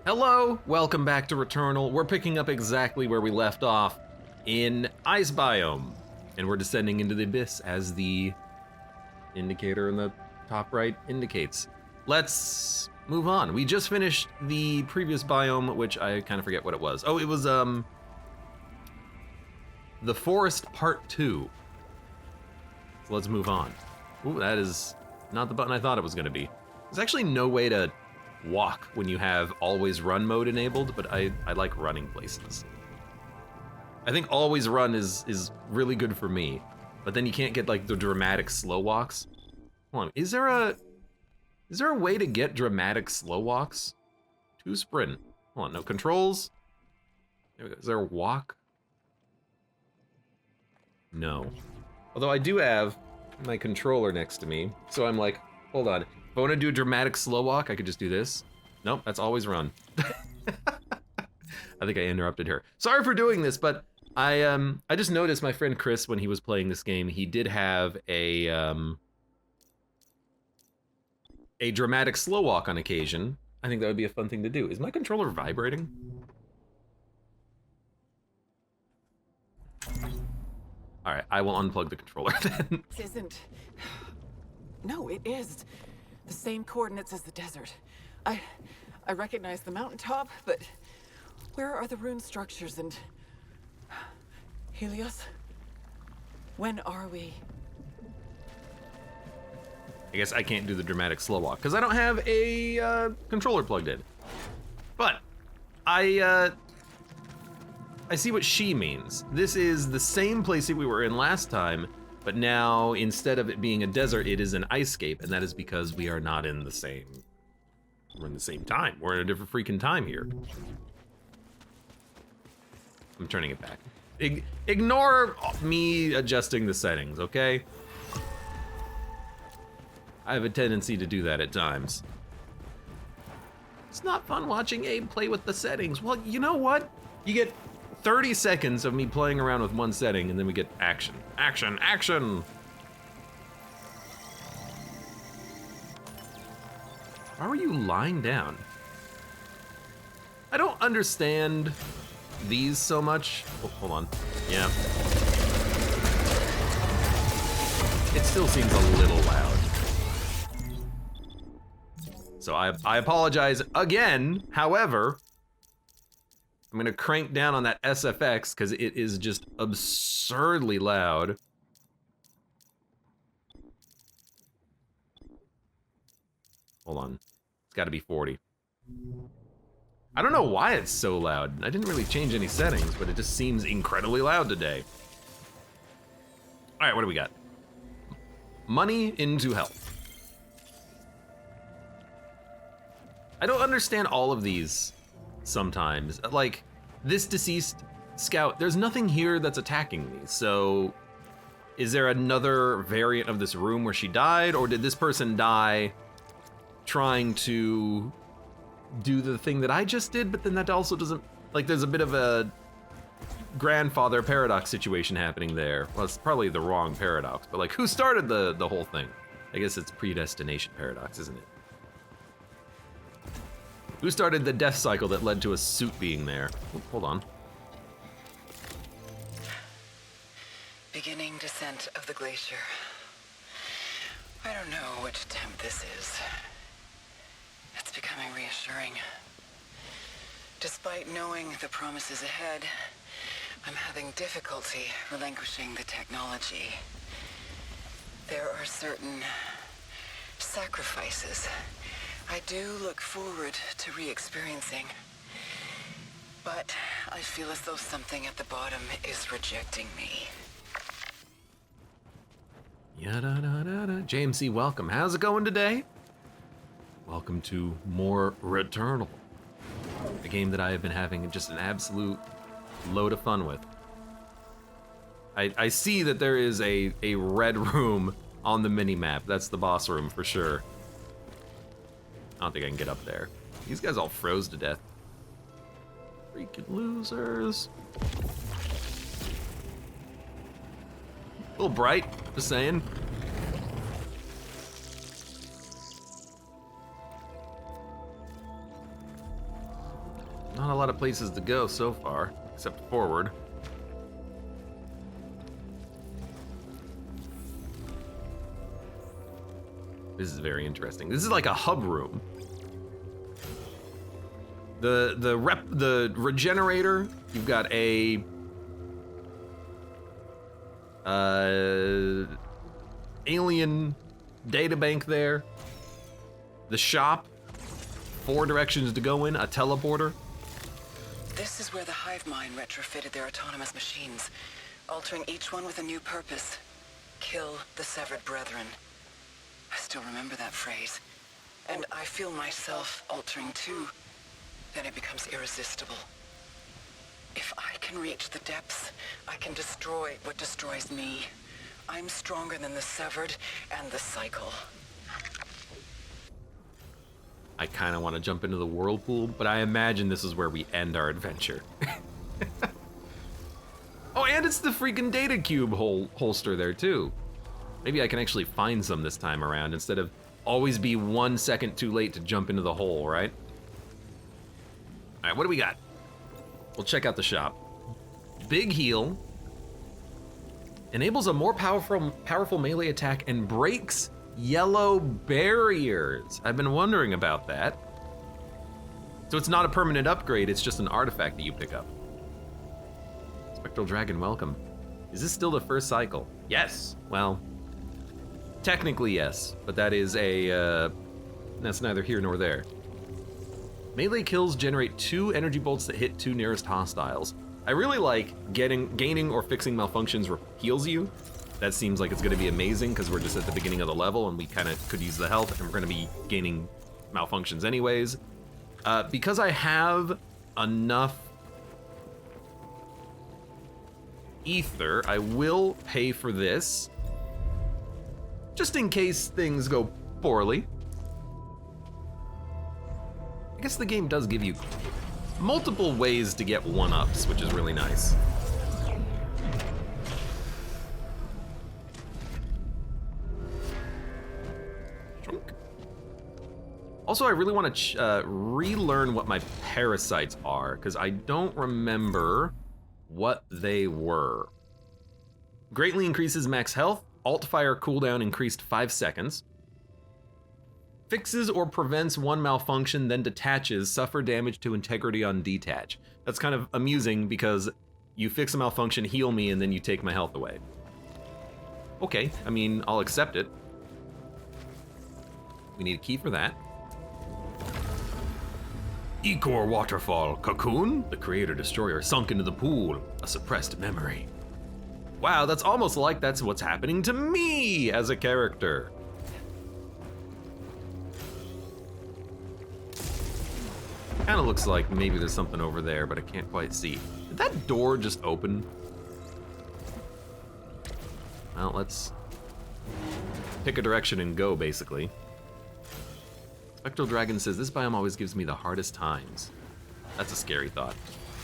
Hello, welcome back to Returnal. We're picking up exactly where we left off in Ice Biome. And we're descending into the abyss as the indicator in the top right indicates. Let's move on. We just finished the previous biome, which I kind of forget what it was. Oh, it was the Forest Part 2. So let's move on. Ooh, that is not the button I thought it was gonna be. There's actually no way to walk when you have always run mode enabled, but I like running places. I think always run is really good for me, but then you can't get like the dramatic slow walks. Hold on, is there a way to get dramatic slow walks? To sprint. Hold on, no controls. There we go. Is there a walk? No. Although I do have my controller next to me, so I'm like, hold on. If I want to do a dramatic slow walk, I could just do this. Nope, that's always run. I think I interrupted her. Sorry for doing this, but I just noticed my friend Chris, when he was playing this game, he did have a dramatic slow walk on occasion. I think that would be a fun thing to do. Is my controller vibrating? All right, I will unplug the controller then. This isn't. No, it is. The same coordinates as the desert. I recognize the mountaintop, but where are the rune structures and Helios? When are we? I guess I can't do the dramatic slow walk because I don't have a controller plugged in. But I see what she means. This is the same place that we were in last time, but now instead of it being a desert, it is an icescape, and that is because we are not in the same. We're in the same time. We're in a different freaking time here. I'm turning it back. Ignore me adjusting the settings, okay? I have a tendency to do that at times. It's not fun watching Abe play with the settings. Well, you know what? You get 30 seconds of me playing around with one setting, and then we get action. Action, action! How are you lying down? I don't understand these so much. Oh, hold on. Yeah. It still seems a little loud. So I apologize again. However, I'm gonna crank down on that SFX because it is just absurdly loud. Hold on, it's gotta be 40. I don't know why it's so loud. I didn't really change any settings, but it just seems incredibly loud today. All right, what do we got? Money into health. I don't understand all of these sometimes. Like, this deceased scout, there's nothing here that's attacking me, so is there another variant of this room where she died, or did this person die trying to do the thing that I just did, but then that also doesn't, like, there's a bit of a grandfather paradox situation happening there. Well, it's probably the wrong paradox, but like, who started the whole thing? I guess it's predestination paradox, isn't it? Who started the death cycle that led to a suit being there? Oh, hold on. Beginning descent of the glacier. I don't know which attempt this is. It's becoming reassuring. Despite knowing the promises ahead, I'm having difficulty relinquishing the technology. There are certain sacrifices I do look forward to re-experiencing. But I feel as though something at the bottom is rejecting me. Yada-da-da-da. JMC, welcome. How's it going today? Welcome to more Returnal, a game that I have been having just an absolute load of fun with. I see that there is a red room on the mini-map. That's the boss room for sure. I don't think I can get up there. These guys all froze to death. Freaking losers. A little bright, just saying. Not a lot of places to go so far, except forward. This is very interesting. This is like a hub room. The regenerator, you've got a alien databank there. The shop, 4 directions to go in, a teleporter. This is where the hive mind retrofitted their autonomous machines, altering each one with a new purpose. Kill the severed brethren. I still remember that phrase. And I feel myself altering too. Then it becomes irresistible. If I can reach the depths, I can destroy what destroys me. I'm stronger than the severed and the cycle. I kind of want to jump into the whirlpool, but I imagine this is where we end our adventure. Oh, and it's the freaking data cube holster there too. Maybe I can actually find some this time around instead of always be 1 second too late to jump into the hole, right? All right, what do we got? We'll check out the shop. Big heal. Enables a more powerful melee attack and breaks yellow barriers. I've been wondering about that. So it's not a permanent upgrade, it's just an artifact that you pick up. Spectral Dragon, welcome. Is this still the first cycle? Yes. Well, technically yes, but that is that's neither here nor there. Melee kills generate 2 energy bolts that hit 2 nearest hostiles. I really like gaining or fixing malfunctions heals you. That seems like it's gonna be amazing because we're just at the beginning of the level and we kind of could use the health and we're gonna be gaining malfunctions anyways. Because I have enough ether, I will pay for this just in case things go poorly. I guess the game does give you multiple ways to get 1-ups, which is really nice. Also, I really want to relearn what my parasites are, because I don't remember what they were. Greatly increases max health. Alt fire cooldown increased 5 seconds. Fixes or prevents 1 malfunction, then detaches. Suffer damage to integrity on detach. That's kind of amusing because you fix a malfunction, heal me, and then you take my health away. Okay, I mean, I'll accept it. We need a key for that. Ecor Waterfall Cocoon, the creator destroyer sunk into the pool, a suppressed memory. Wow, that's almost like that's what's happening to me as a character. Kind of looks like maybe there's something over there, but I can't quite see. Did that door just open? Well, let's pick a direction and go, basically. Spectral Dragon says, this biome always gives me the hardest times. That's a scary thought.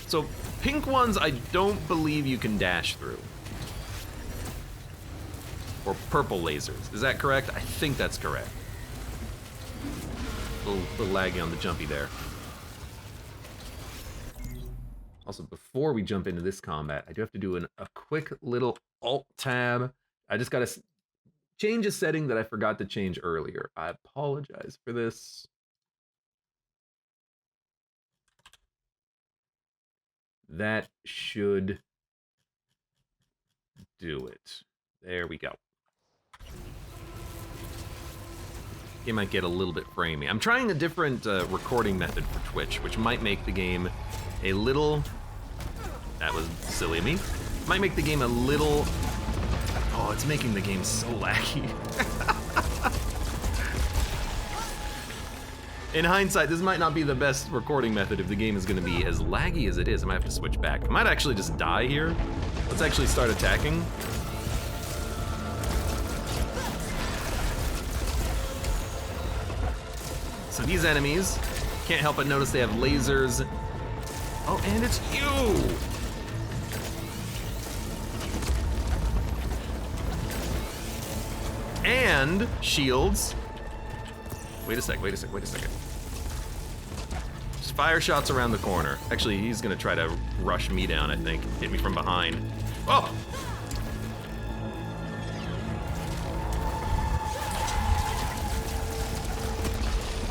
So, pink ones I don't believe you can dash through. Or purple lasers, is that correct? I think that's correct. A little laggy on the jumpy there. Also, before we jump into this combat, I do have to do a quick little Alt-Tab. I just gotta change a setting that I forgot to change earlier. I apologize for this. That should do it. There we go. It might get a little bit framey. I'm trying a different recording method for Twitch, which might make the game a little... That was silly of me. Might make the game a little... Oh, it's making the game so laggy. In hindsight, this might not be the best recording method if the game is going to be as laggy as it is. I might have to switch back. I might actually just die here. Let's actually start attacking. So these enemies, can't help but notice they have lasers. Oh, and it's you! And shields. Wait a second. Just fire shots around the corner. Actually, he's gonna try to rush me down, I think. Hit me from behind. Oh!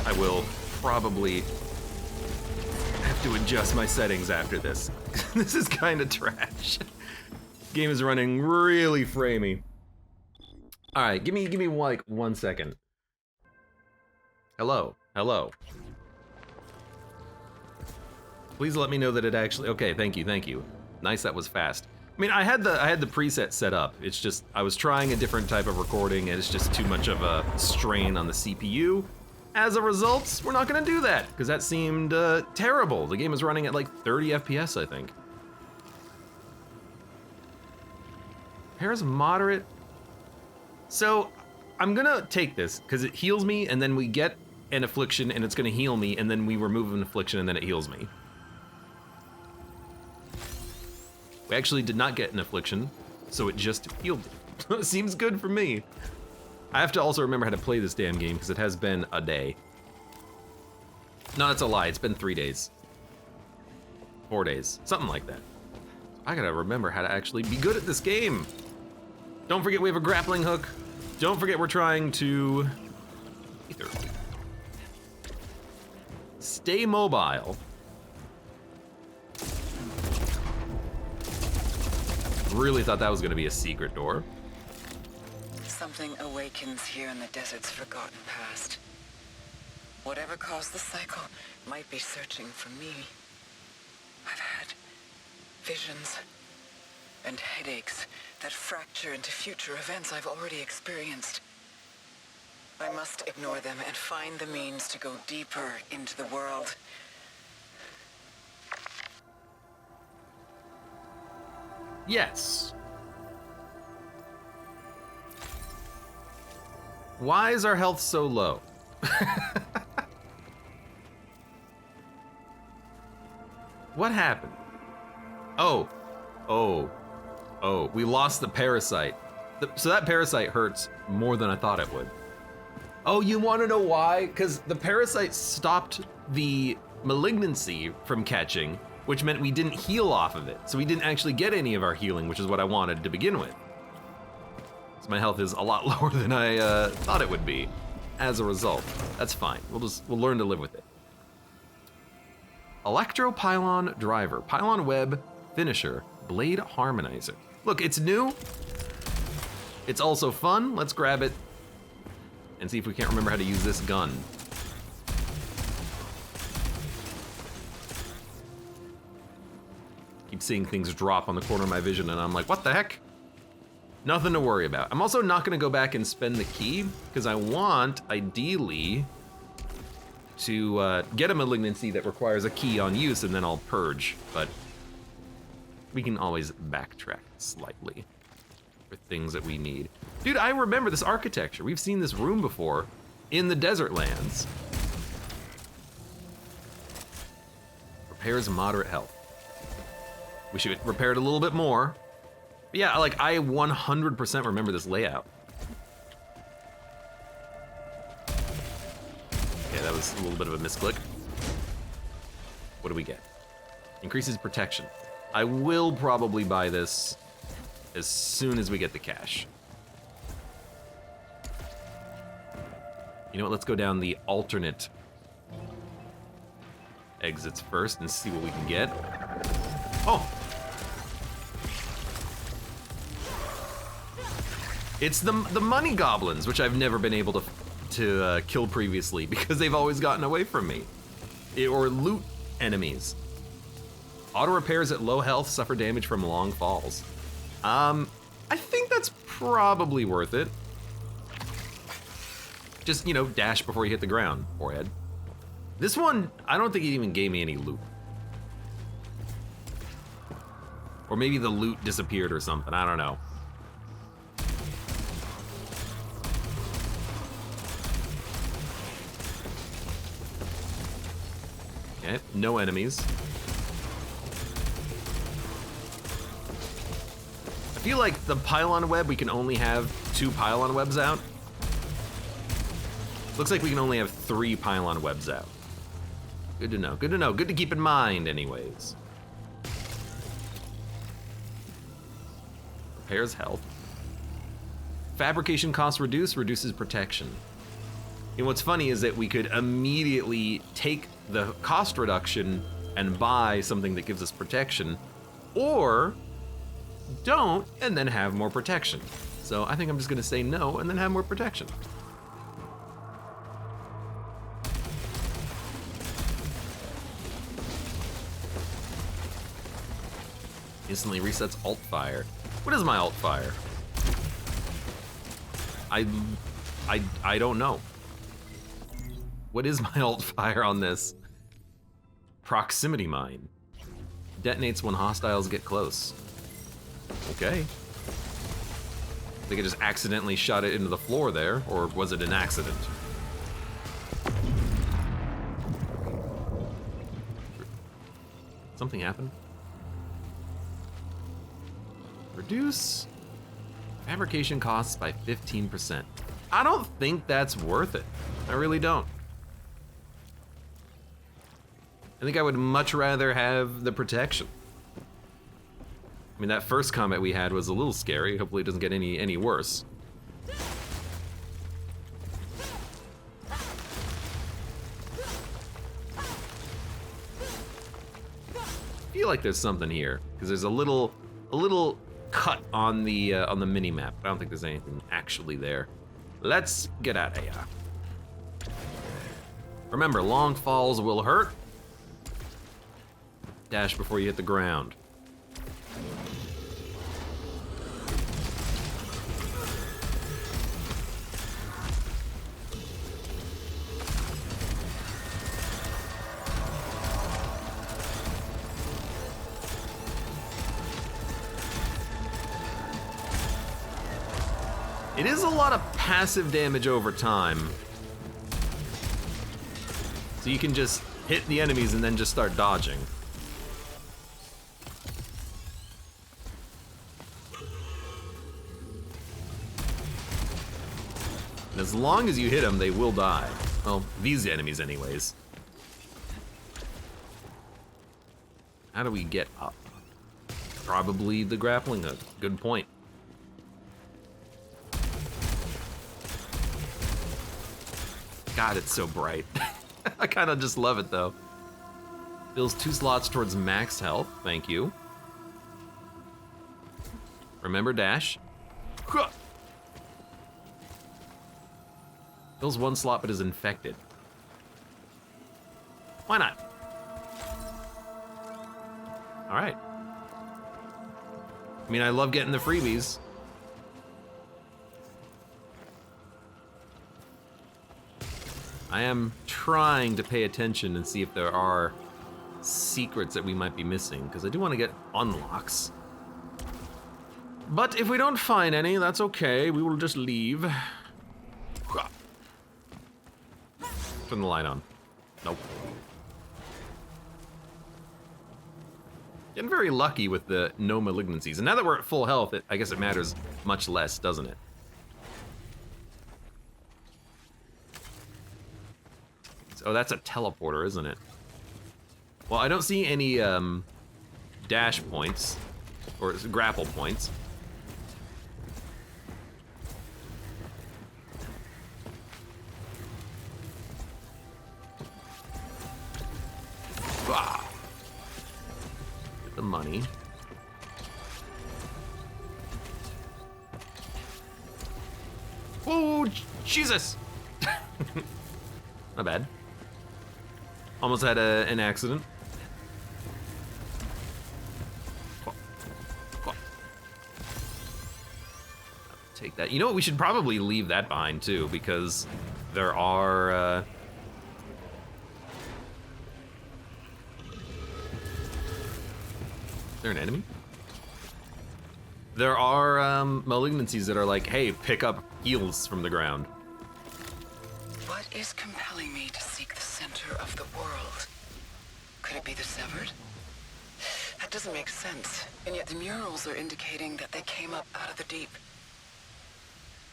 I will probably have to adjust my settings after this. This is kind of trash. Game is running really framey. All right, give me like 1 second. Hello. Please let me know that it actually, okay, thank you. Nice, that was fast. I mean, I had the preset set up. It's just, I was trying a different type of recording and it's just too much of a strain on the CPU. As a result, we're not gonna do that, because that seemed terrible. The game is running at like 30 FPS, I think. Repairs moderate. So, I'm gonna take this, because it heals me, and then we get an affliction, and it's gonna heal me, and then we remove an affliction, and then it heals me. We actually did not get an affliction, so it just healed me. Seems good for me. I have to also remember how to play this damn game, because it has been a day. No, that's a lie, it's been 3 days. 4 days, something like that. I gotta remember how to actually be good at this game. Don't forget we have a grappling hook. Don't forget we're trying to stay mobile. Really thought that was gonna be a secret door. Something awakens here in the desert's forgotten past. Whatever caused the cycle might be searching for me. I've had visions and headaches that fracture into future events I've already experienced. I must ignore them and find the means to go deeper into the world. Yes. Why is our health so low? What happened? Oh, we lost the parasite. So that parasite hurts more than I thought it would. Oh, you wanna know why? Because the parasite stopped the malignancy from catching, which meant we didn't heal off of it. So we didn't actually get any of our healing, which is what I wanted to begin with. So my health is a lot lower than I thought it would be. As a result, that's fine. We'll learn to live with it. Electro Pylon Driver, Pylon Web Finisher, Blade Harmonizer. Look, it's new. It's also fun. Let's grab it and see if we can't remember how to use this gun. Keep seeing things drop on the corner of my vision and I'm like, what the heck? Nothing to worry about. I'm also not gonna go back and spend the key because I want, ideally, to get a malignancy that requires a key on use and then I'll purge, but we can always backtrack slightly for things that we need. Dude, I remember this architecture. We've seen this room before in the desert lands. Repairs moderate health. We should repair it a little bit more. But yeah, like I 100% remember this layout. Okay, that was a little bit of a misclick. What do we get? Increases protection. I will probably buy this as soon as we get the cash. You know what, let's go down the alternate exits first and see what we can get. Oh! It's the money goblins, which I've never been able to kill previously because they've always gotten away from me. Or loot enemies. Auto repairs at low health suffer damage from long falls. I think that's probably worth it. Just, you know, dash before you hit the ground, forehead. This one, I don't think it even gave me any loot. Or maybe the loot disappeared or something, I don't know. Okay, no enemies. I feel like the pylon web, we can only have 2 pylon webs out. Looks like we can only have 3 pylon webs out. Good to know. Good to know. Good to keep in mind, anyways. Repairs health. Fabrication costs reduces protection. And what's funny is that we could immediately take the cost reduction and buy something that gives us protection, or don't and then have more protection. So I think I'm just gonna say no and then have more protection. Instantly resets alt fire. What is my alt fire? I don't know. What is my alt fire on this? Proximity mine. Detonates when hostiles get close. Okay. I think I just accidentally shot it into the floor there, or was it an accident? Something happened? Reduce fabrication costs by 15%. I don't think that's worth it. I really don't. I think I would much rather have the protection. I mean, that first combat we had was a little scary. Hopefully it doesn't get any worse. I feel like there's something here because there's a little cut on the mini map. I don't think there's anything actually there. Let's get out of here. Remember, long falls will hurt. Dash before you hit the ground. It is a lot of passive damage over time. So you can just hit the enemies and then just start dodging. And as long as you hit them, they will die. Well, these enemies anyways. How do we get up? Probably the grappling hook. Good point. God, it's so bright. I kind of just love it though. Fills 2 slots towards max health. Thank you. Remember dash. Fills 1 slot but is infected. Why not? All right. I mean, I love getting the freebies. I am trying to pay attention and see if there are secrets that we might be missing, because I do want to get unlocks. But if we don't find any, that's okay. We will just leave. Turn the light on. Nope. Getting very lucky with the no malignancies. And now that we're at full health, I guess it matters much less, doesn't it? Oh, that's a teleporter, isn't it? Well, I don't see any dash points or grapple points. Ah. Get the money. Oh, Jesus! Not bad. Almost had an accident. Take that. You know what? We should probably leave that behind too, because there are. Is there an enemy? There are malignancies that are like, hey, pick up heals from the ground. What is compelling me to seek the center of the world? Could it be the Severed? That doesn't make sense, and yet the murals are indicating that they came up out of the deep.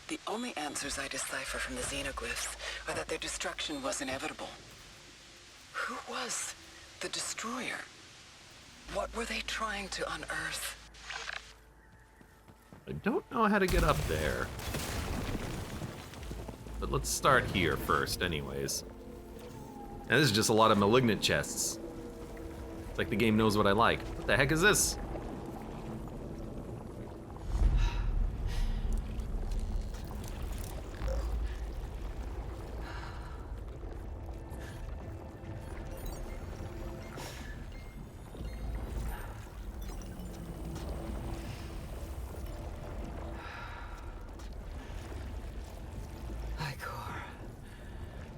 The only answers I decipher from the xenoglyphs are that their destruction was inevitable. Who was the destroyer? What were they trying to unearth? I don't know how to get up there. But let's start here first, anyways. And this is just a lot of malignant chests. It's like the game knows what I like. What the heck is this?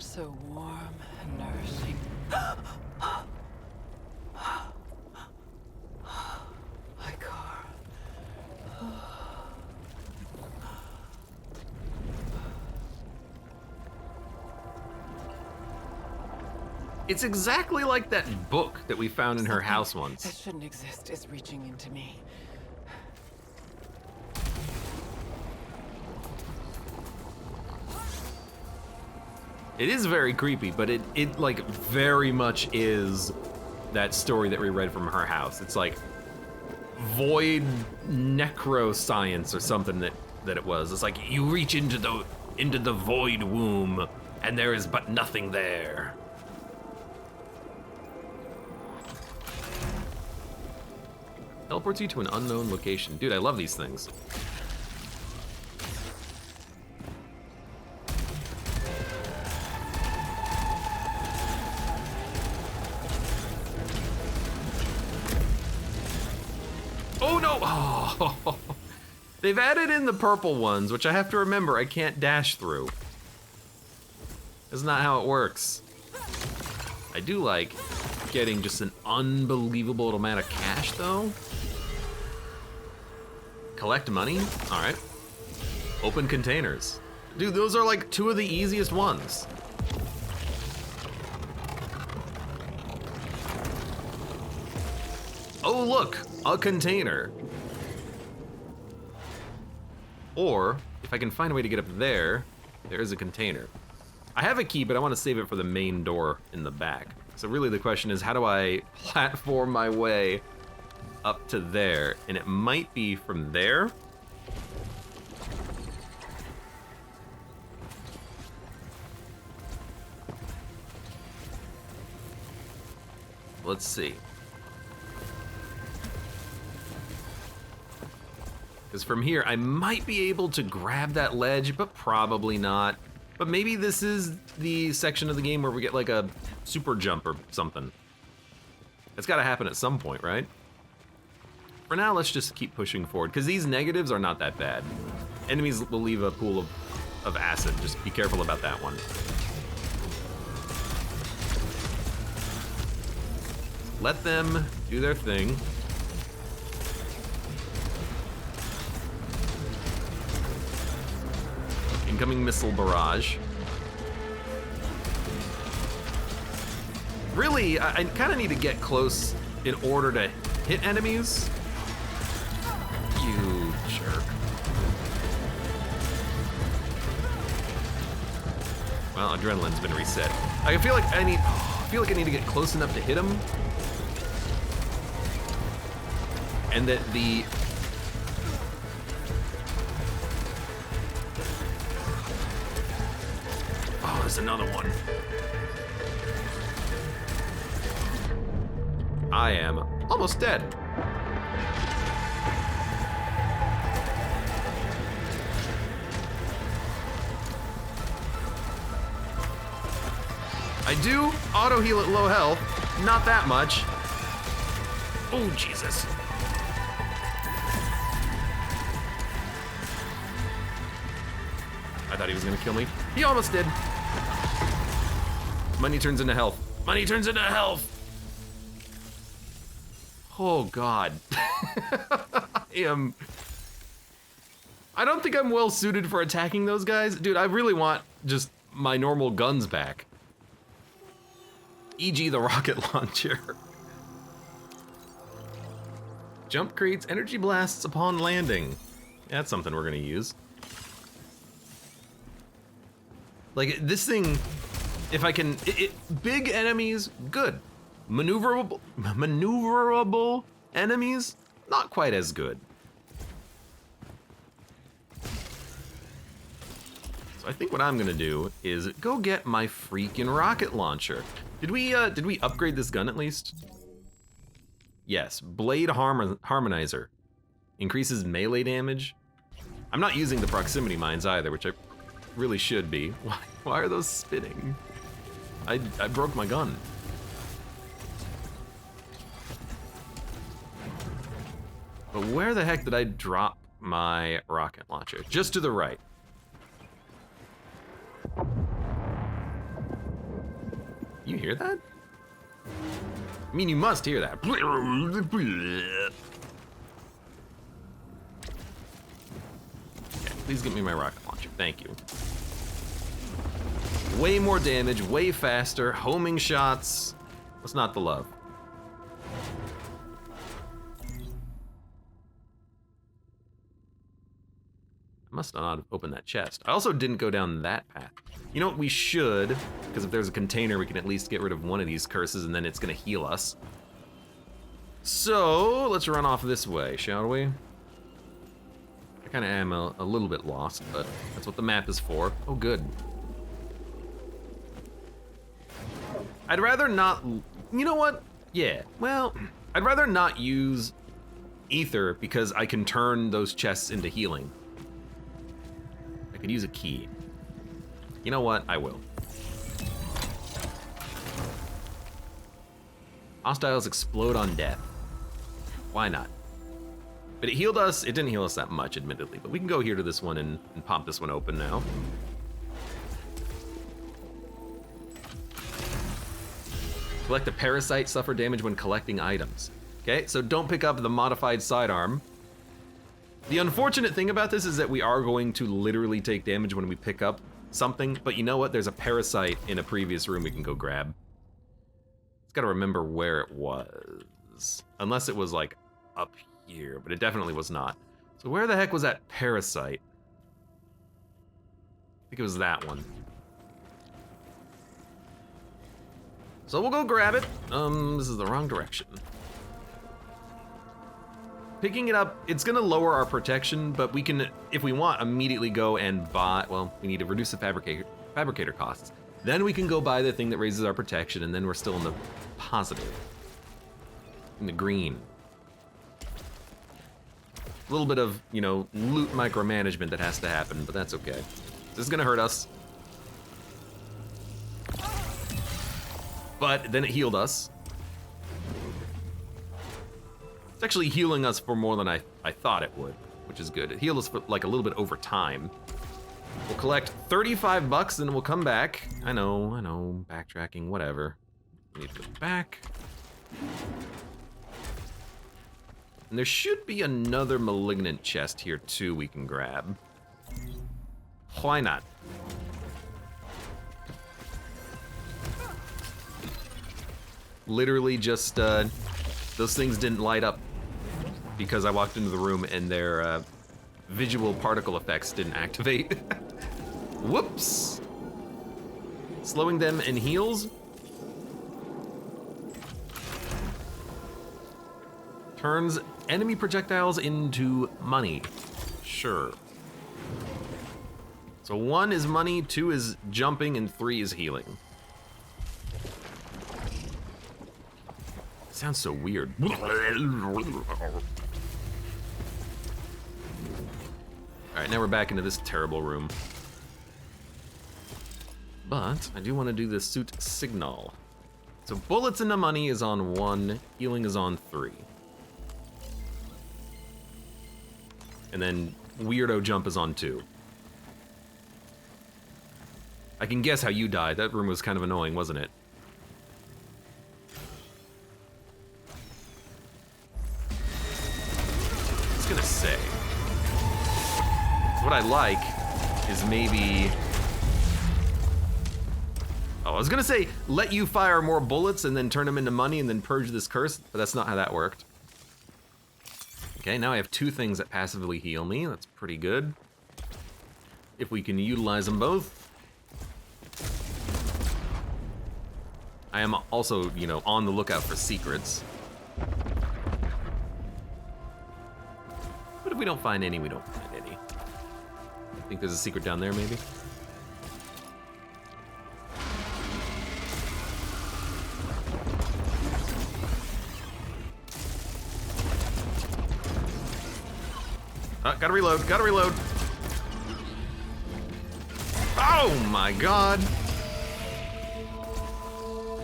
So warm and nourishing. Icar. It's exactly like that book that we found in her house That once. shouldn't exist is reaching into me. It is very creepy, but it like very much is that story that we read from her house. It's like void necroscience or something that it was. It's like you reach into the void womb and there is but nothing there. Teleports you to an unknown location. Dude, I love these things. Oh no! Oh, they've added in the purple ones, which I have to remember I can't dash through. That's not how it works. I do like getting just an unbelievable amount of cash though. Collect money? All right. Open containers. Dude, those are like two of the easiest ones. Oh look, a container. Or, if I can find a way to get up there, there is a container. I have a key, but I want to save it for the main door in the back. So really the question is, how do I platform my way up to there? And it might be from there. Let's see. Because from here, I might be able to grab that ledge, but probably not. But maybe this is the section of the game where we get like a super jump or something. It's gotta happen at some point, right? For now, let's just keep pushing forward, because these negatives are not that bad. Enemies will leave a pool of acid. Just be careful about that one. Let them do their thing. Incoming missile barrage. Really, I kind of need to get close in order to hit enemies. You jerk. Well, adrenaline's been reset. I feel like I need to get close enough to hit him. And that the oh, there's another one. I am almost dead. I do auto heal at low health, not that much. Oh, Jesus. I thought he was gonna kill me. He almost did. Money turns into health. Money turns into health. Oh God. I don't think I'm well suited for attacking those guys. Dude, I really want just my normal guns back. E.g. the rocket launcher. Jump creates energy blasts upon landing. That's something we're gonna use. Like, this thing if I can, big enemies, good. Maneuverable enemies, not quite as good. So I think what I'm gonna do is go get my freaking rocket launcher. Did we upgrade this gun at least? Yes, blade harmonizer. Increases melee damage. I'm not using the proximity mines either, which I really should be. Why are those spinning? I broke my gun. But where the heck did I drop my rocket launcher? Just to the right. You hear that? I mean, you must hear that. Okay, please give me my rocket launcher. Thank you. Way more damage, way faster, homing shots. What's not to love? I must not have opened that chest. I also didn't go down that path. You know what, we should, because if there's a container, we can at least get rid of one of these curses and then it's gonna heal us. So, let's run off this way, shall we? I kinda am a little bit lost, but that's what the map is for. Oh, good. I'd rather not, you know what? Yeah, well, I'd rather not use ether because I can turn those chests into healing. I could use a key. You know what? I will. Hostiles explode on death. Why not? But it healed us. It didn't heal us that much, admittedly, but we can go here to this one and pop this one open now. Collect a parasite, suffer damage when collecting items. Okay, so don't pick up the modified sidearm. The unfortunate thing about this is that we are going to literally take damage when we pick up something, but you know what? There's a parasite in a previous room we can go grab. Just gotta remember where it was. Unless it was like up here, but it definitely was not. So where the heck was that parasite? I think it was that one. So we'll go grab it. This is the wrong direction. Picking it up, it's gonna lower our protection, but we can, if we want, immediately go and buy, well, we need to reduce the fabricator costs. Then we can go buy the thing that raises our protection, and then we're still in the positive. In the green. A little bit of, you know, loot micromanagement that has to happen, but that's okay. This is gonna hurt us. But then it healed us. It's actually healing us for more than I thought it would, which is good. It healed us for like a little bit over time. We'll collect 35 bucks and we'll come back. I know, backtracking, whatever. We need to go back. And there should be another malignant chest here too we can grab. Why not? Literally just, those things didn't light up because I walked into the room and their visual particle effects didn't activate. Whoops. Slowing them in heals. Turns enemy projectiles into money. Sure. So 1 is money, 2 is jumping, and 3 is healing. Sounds so weird. Alright, now we're back into this terrible room. But I do want to do the suit signal. So bullets into money is on 1, healing is on 3. And then weirdo jump is on 2. I can guess how you died. That room was kind of annoying, wasn't it? Gonna say. What I like is maybe... Oh, I was gonna say, let you fire more bullets and then turn them into money and then purge this curse, but that's not how that worked. Okay, now I have 2 things that passively heal me. That's pretty good. If we can utilize them both. I am also, you know, on the lookout for secrets. But if we don't find any, we don't find any. I think there's a secret down there, maybe? Gotta reload, gotta reload. Oh my god!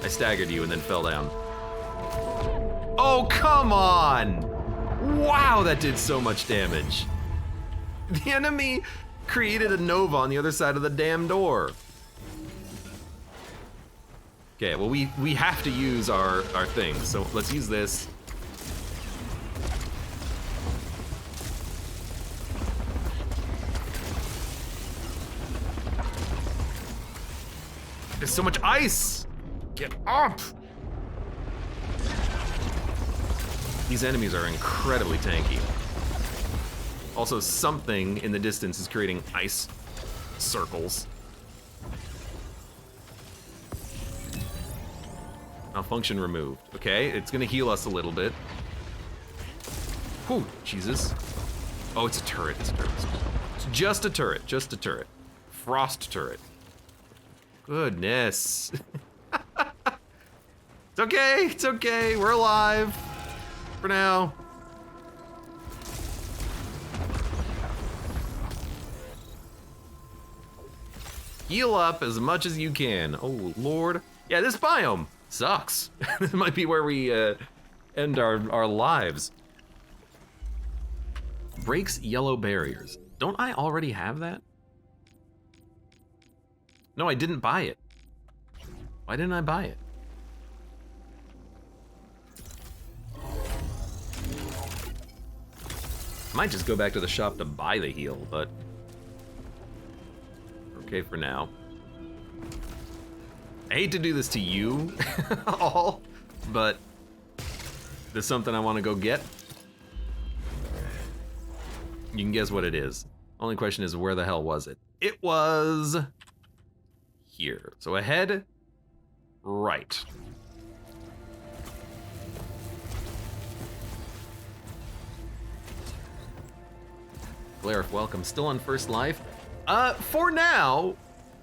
I staggered you and then fell down. Oh, come on! Wow, that did so much damage. The enemy created a nova on the other side of the damn door. Okay, well we have to use our thing, so let's use this. There's so much ice! Get up! These enemies are incredibly tanky. Also, something in the distance is creating ice circles. Malfunction removed. Okay, it's gonna heal us a little bit. Whew, Jesus. Oh, it's a turret, it's a turret. It's just a turret, just a turret. Frost turret. Goodness. It's okay, we're alive. For now. Heal up as much as you can. Oh, Lord. Yeah, this biome sucks. This might be where we end our lives. Breaks yellow barriers. Don't I already have that? No, I didn't buy it. Why didn't I buy it? Might just go back to the shop to buy the heal, but okay for now. I hate to do this to you all, but there's something I want to go get. You can guess what it is. Only question is, where the hell was it? It was here. So ahead, right. Glarif, welcome. Still on first life? For now,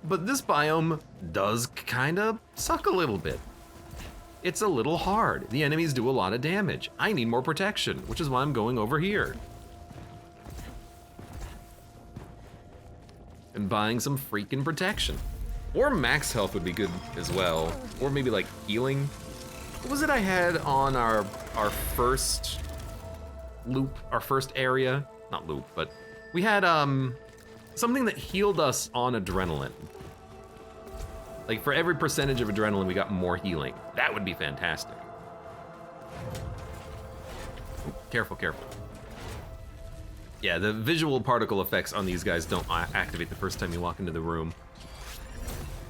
but this biome does kinda suck a little bit. It's a little hard. The enemies do a lot of damage. I need more protection, which is why I'm going over here. And buying some freaking protection. Or max health would be good as well. Or maybe like healing. What was it I had on our first loop, our first area? Not loop, but we had something that healed us on adrenaline. Like for every percentage of adrenaline, we got more healing. That would be fantastic. Ooh, careful, careful. Yeah, the visual particle effects on these guys don't activate the first time you walk into the room.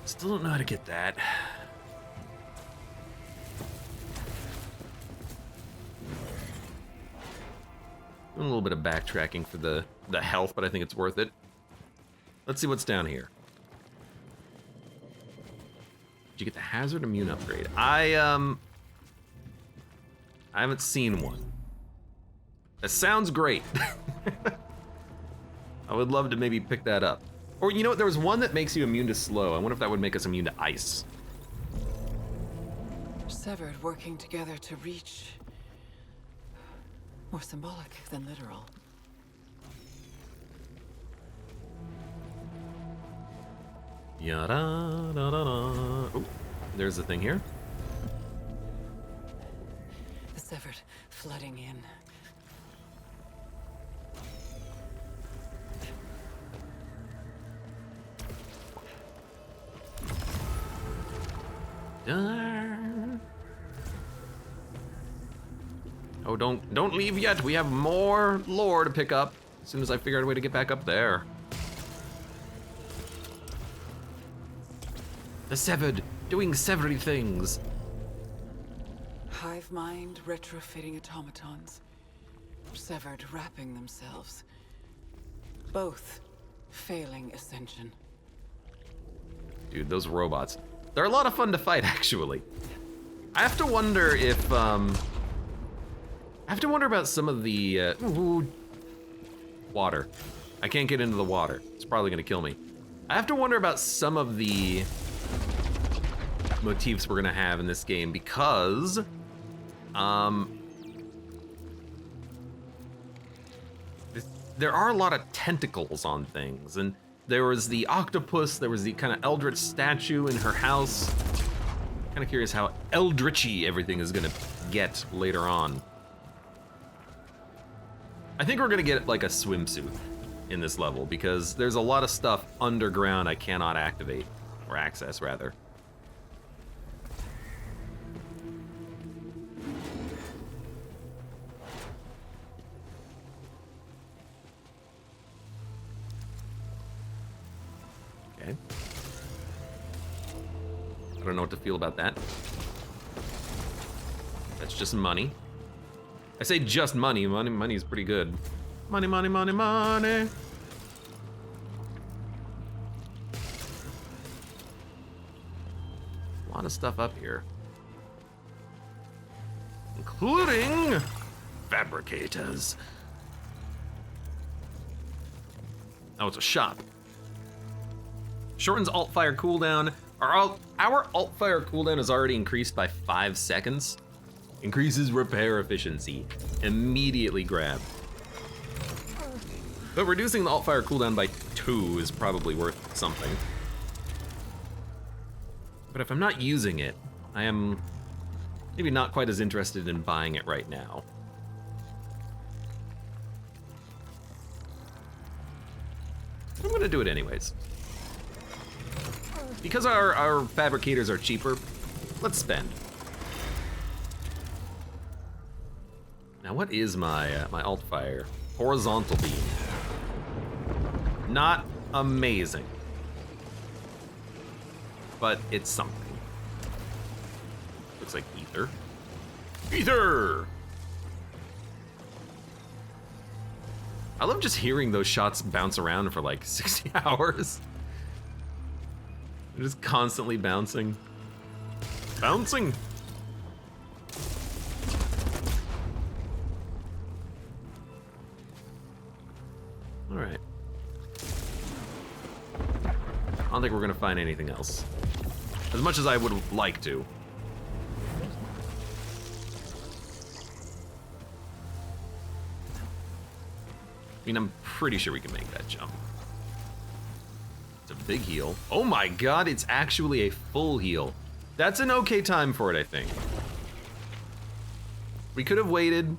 Still don't know how to get that. A little bit of backtracking for the health, but I think it's worth it. Let's see what's down here. Did you get the hazard immune upgrade? I haven't seen one. That sounds great. I would love to maybe pick that up. Or you know what, there was one that makes you immune to slow. I wonder if that would make us immune to ice. Severed working together to reach. More symbolic than literal. Yada da da da. Oh, there's the thing here. The severed flooding in. Oh, don't leave yet. We have more lore to pick up as soon as I figure out a way to get back up there. The severed, doing severy things. Hive mind retrofitting automatons. Severed wrapping themselves. Both failing ascension. Dude, those robots They're a lot of fun to fight, actually. I have to wonder if, I have to wonder about some of the, water. I can't get into the water. It's probably gonna kill me. I have to wonder about some of the motifs we're gonna have in this game because, there are a lot of tentacles on things, and there was the octopus, there was the kind of eldritch statue in her house. Kind of curious how eldritchy everything is gonna get later on. I think we're gonna get like a swimsuit in this level because there's a lot of stuff underground I cannot activate, or access rather. Okay. I don't know what to feel about that. That's just money. I say just money. Money is pretty good. Money, money, money, money. A lot of stuff up here. Including fabricators. Oh, it's a shop. Shortens alt-fire cooldown. Our alt-fire cooldown is already increased by 5 seconds. Increases repair efficiency. Immediately grab. But reducing the alt-fire cooldown by 2 is probably worth something. But if I'm not using it, I am maybe not quite as interested in buying it right now. I'm gonna do it anyways. Because our fabricators are cheaper, let's spend. Now what is my my alt fire? Horizontal beam. Not amazing, but it's something. Looks like ether. Ether! I love just hearing those shots bounce around for like 60 hours. They're just constantly bouncing. Bouncing! All right. I don't think we're gonna find anything else. As much as I would like to. I mean, I'm pretty sure we can make that jump. It's a big heal. Oh my god, it's actually a full heal. That's an okay time for it, I think. We could have waited.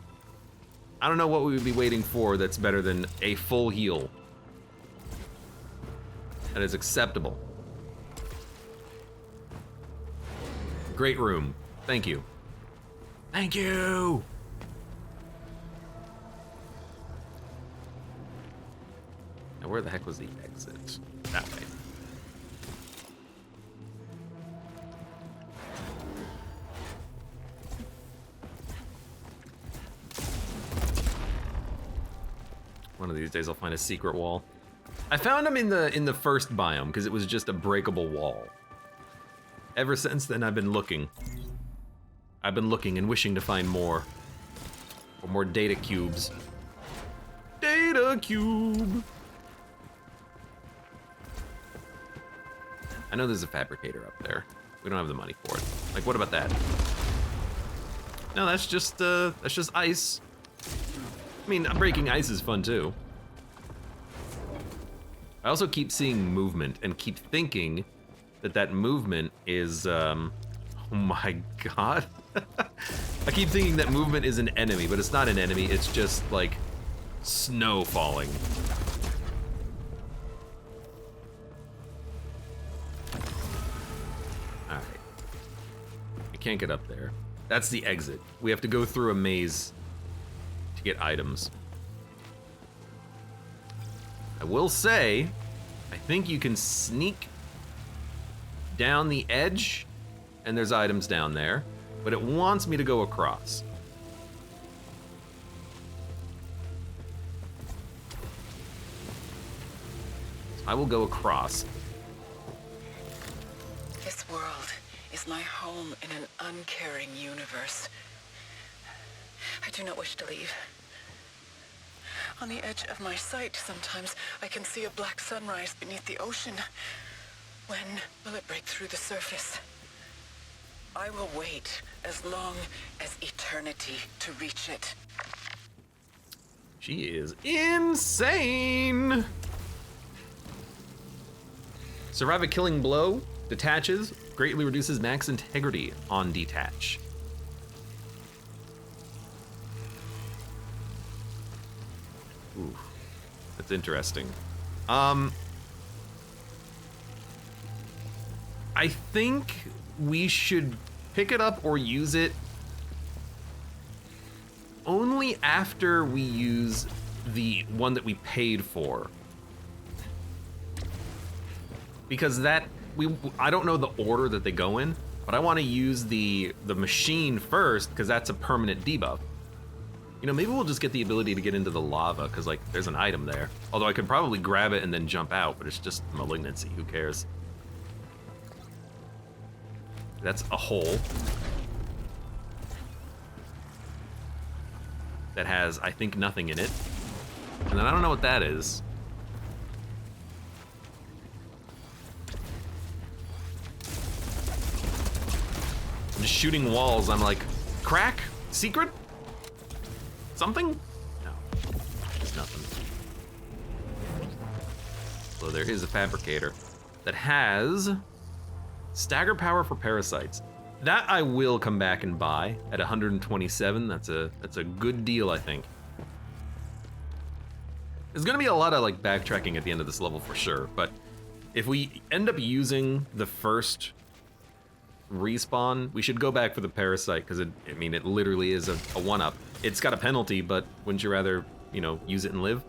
I don't know what we would be waiting for that's better than a full heal. That is acceptable. Great room. Thank you. Thank you! Now where the heck was the exit? That way. One of these days I'll find a secret wall. I found them in the first biome because it was just a breakable wall. Ever since then I've been looking. I've been looking and wishing to find more. Or more data cubes. Data cube! I know there's a fabricator up there. We don't have the money for it. Like, what about that? No, that's just ice. I mean, breaking ice is fun too. I also keep seeing movement and keep thinking that that movement is, oh my god. I keep thinking that movement is an enemy, but it's not an enemy, it's just like snow falling. All right. I can't get up there. That's the exit. We have to go through a maze to get items. I will say, I think you can sneak down the edge, and there's items down there, but it wants me to go across. So I will go across. This world is my home in an uncaring universe. I do not wish to leave. On the edge of my sight, sometimes I can see a black sunrise beneath the ocean. When will it break through the surface? I will wait as long as eternity to reach it. She is insane! Survive a killing blow, detaches, greatly reduces max integrity on detach. Ooh, that's interesting. I think we should pick it up or use it only after we use the one that we paid for. Because that, I don't know the order that they go in, but I want to use the machine first because that's a permanent debuff. You know, maybe we'll just get the ability to get into the lava because like there's an item there. Although I could probably grab it and then jump out, but it's just malignancy, who cares? That's a hole that has, I think, nothing in it. And then I don't know what that is. I'm just shooting walls. I'm like, crack? Secret? Something? No, it's nothing. So there is a fabricator that has stagger power for parasites. That I will come back and buy at 127. That's a good deal, I think. There's gonna be a lot of like backtracking at the end of this level for sure, but if we end up using the first respawn, we should go back for the parasite because I mean, it literally is a one-up. It's got a penalty, but wouldn't you rather, you know, use it and live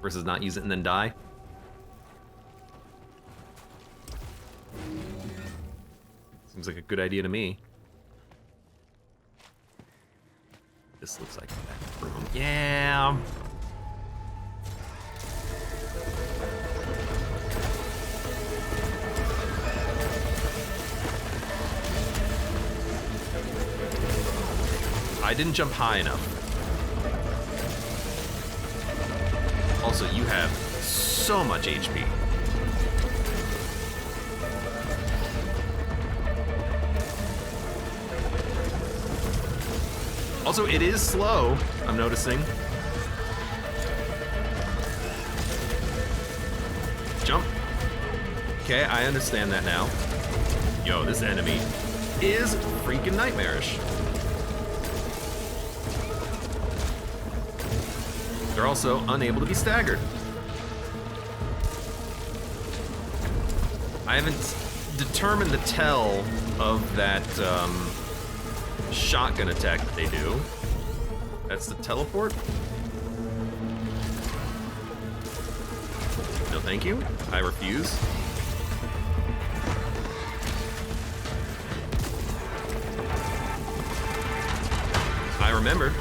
versus not use it and then die? Seems like a good idea to me. This looks like a back room. Yeah. I didn't jump high enough. Also, you have so much HP. Also, it is slow, I'm noticing. Jump. Okay, I understand that now. Yo, this enemy is freaking nightmarish. They're also unable to be staggered. I haven't determined the tell of that shotgun attack that they do. That's the teleport? No, thank you. I refuse. I remembered.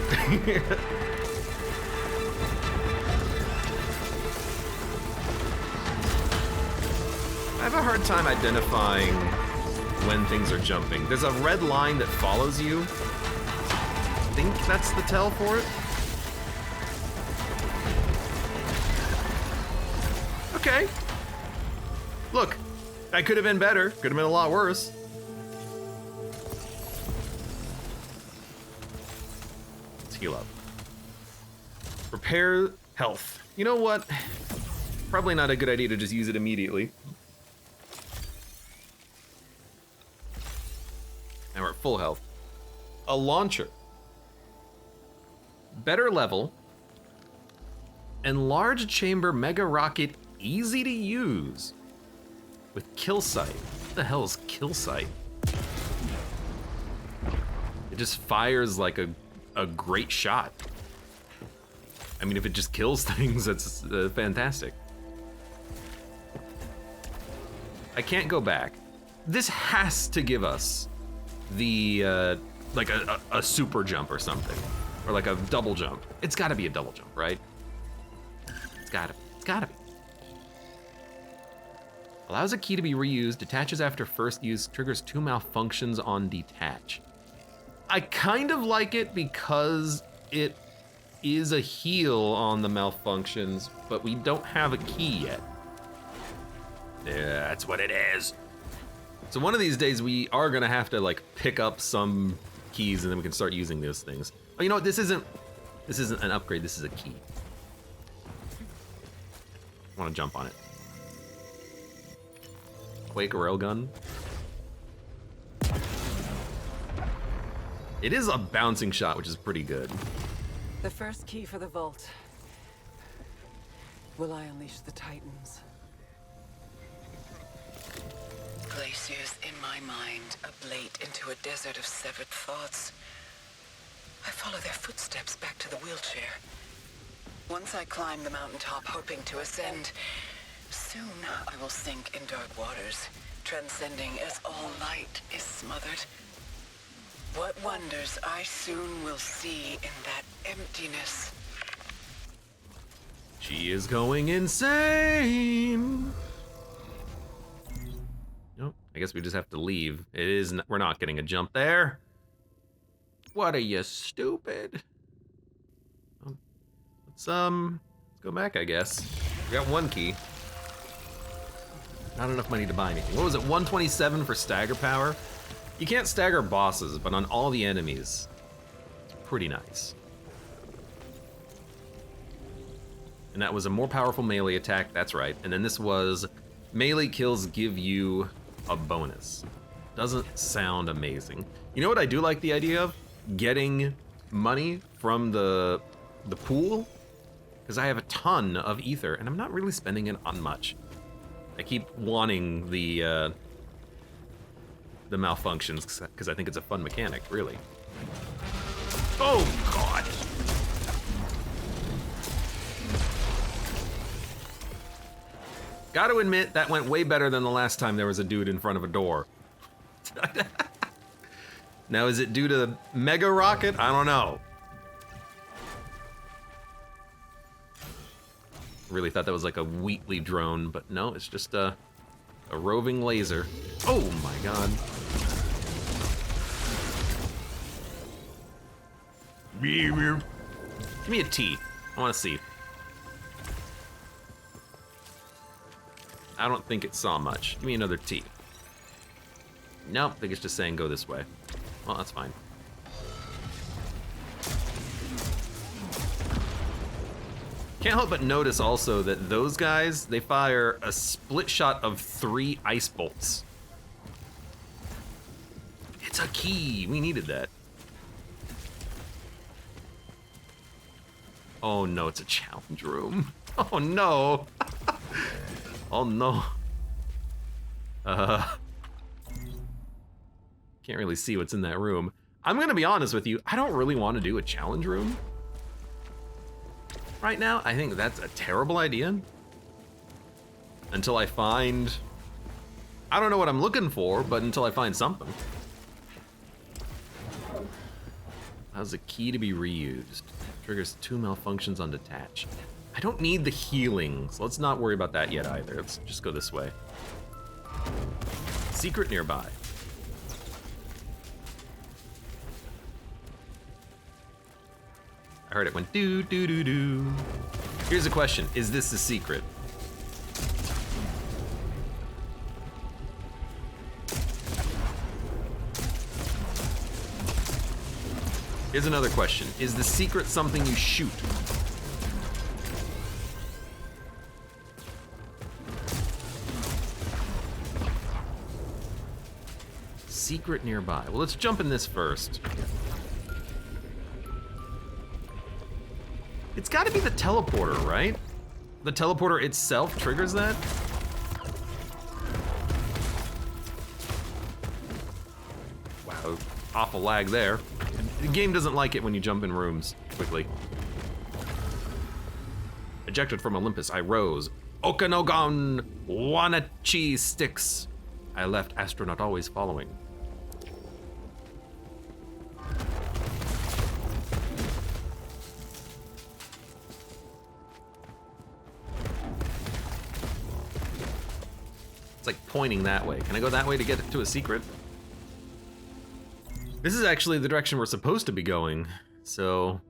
I have a hard time identifying when things are jumping. There's a red line that follows you. I think that's the tell for it. Okay. Look, that could have been better. Could have been a lot worse. Let's heal up. Repair health. You know what? Probably not a good idea to just use it immediately. And we're at full health. A launcher. Better level. Enlarged chamber mega rocket, easy to use. With kill sight. What the hell is kill sight? It just fires like a great shot. I mean, if it just kills things, that's fantastic. I can't go back. This has to give us the like a super jump or something, or like a double jump. It's got to be a double jump, right? It's got to be. Allows a key to be reused, detaches after first use, triggers 2 malfunctions on detach. I kind of like it because it is a heal on the malfunctions, but we don't have a key yet. Yeah, that's what it is. So one of these days we are gonna have to like pick up some keys and then we can start using those things. Oh, you know what? This isn't an upgrade, this is a key. I wanna jump on it. Quake railgun. It is a bouncing shot, which is pretty good. The first key for the vault. Will I unleash the Titans? Glaciers in my mind ablate into a desert of severed thoughts. I follow their footsteps back to the wheelchair. Once I climb the mountaintop hoping to ascend, soon I will sink in dark waters, transcending as all light is smothered. What wonders I soon will see in that emptiness. She is going insane. Nope, I guess we just have to leave. We're not getting a jump there. What are you, stupid? Let's go back, I guess. We got 1 key. Not enough money to buy anything. What was it, 127 for stagger power? You can't stagger bosses, but on all the enemies, it's pretty nice. And that was a more powerful melee attack, that's right. And then this was melee kills give you a bonus. Doesn't sound amazing. You know what I do like the idea of? Getting money from the pool, because I have a ton of ether and I'm not really spending it on much. I keep wanting the malfunctions because I think it's a fun mechanic, really. Oh God! Gotta admit, that went way better than the last time there was a dude in front of a door. Now, is it due to Mega Rocket? I don't know. Really thought that was like a Wheatley drone, but no, it's just a roving laser. Oh my God. Give me a T. I want to see. I don't think it saw much. Give me another T. Nope, I think it's just saying go this way. Well, that's fine. Can't help but notice also that those guys, they fire a split shot of 3 ice bolts. It's a key. We needed that. Oh no, it's a challenge room. Oh no. Oh no. Can't really see what's in that room. I'm gonna be honest with you, I don't really want to do a challenge room right now. I think that's a terrible idea. Until I find... I don't know what I'm looking for, but until I find something. How's a key to be reused? Triggers 2 malfunctions on detach. I don't need the healing, so let's not worry about that yet either. Let's just go this way. Secret nearby. I heard it went doo doo doo doo. Here's a question, is this the secret? Here's another question, is the secret something you shoot? Secret nearby. Well, let's jump in this first. It's gotta be the teleporter, right? The teleporter itself triggers that? Wow, awful lag there. The game doesn't like it when you jump in rooms quickly. Ejected from Olympus, I rose. Okanogan Wanachi sticks. I left astronaut always following. It's like pointing that way. Can I go that way to get to a secret? This is actually the direction we're supposed to be going, so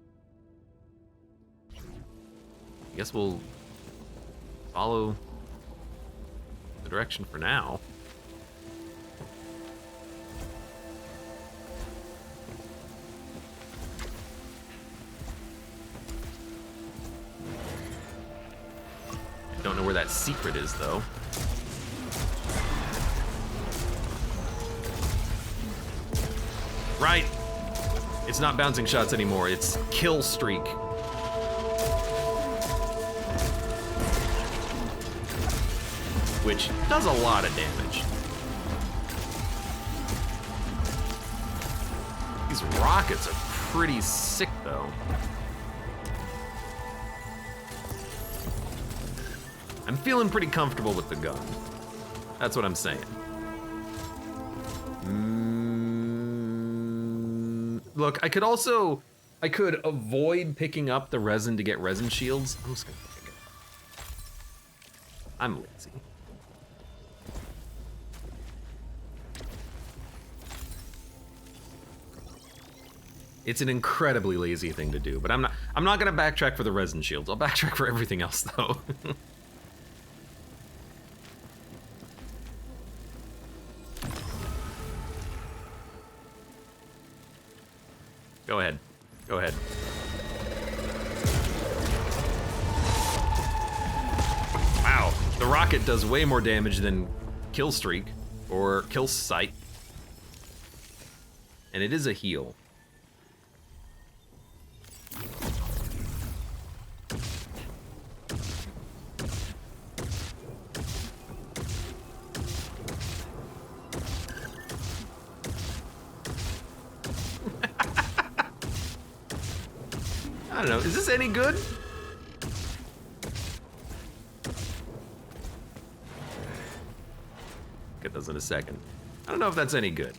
I guess we'll follow the direction for now. I don't know where that secret is, though. Right. It's not bouncing shots anymore. It's kill streak. Which does a lot of damage. These rockets are pretty sick, though. I'm feeling pretty comfortable with the gun. That's what I'm saying. Look, I could avoid picking up the resin to get resin shields. I'm just gonna pick it up. I'm lazy. It's an incredibly lazy thing to do, but I'm not gonna backtrack for the resin shields. I'll backtrack for everything else, though. Go ahead. Go ahead. Wow, the rocket does way more damage than kill streak or kill sight. And it is a heal. I don't know, is this any good? Get those in a second. I don't know if that's any good.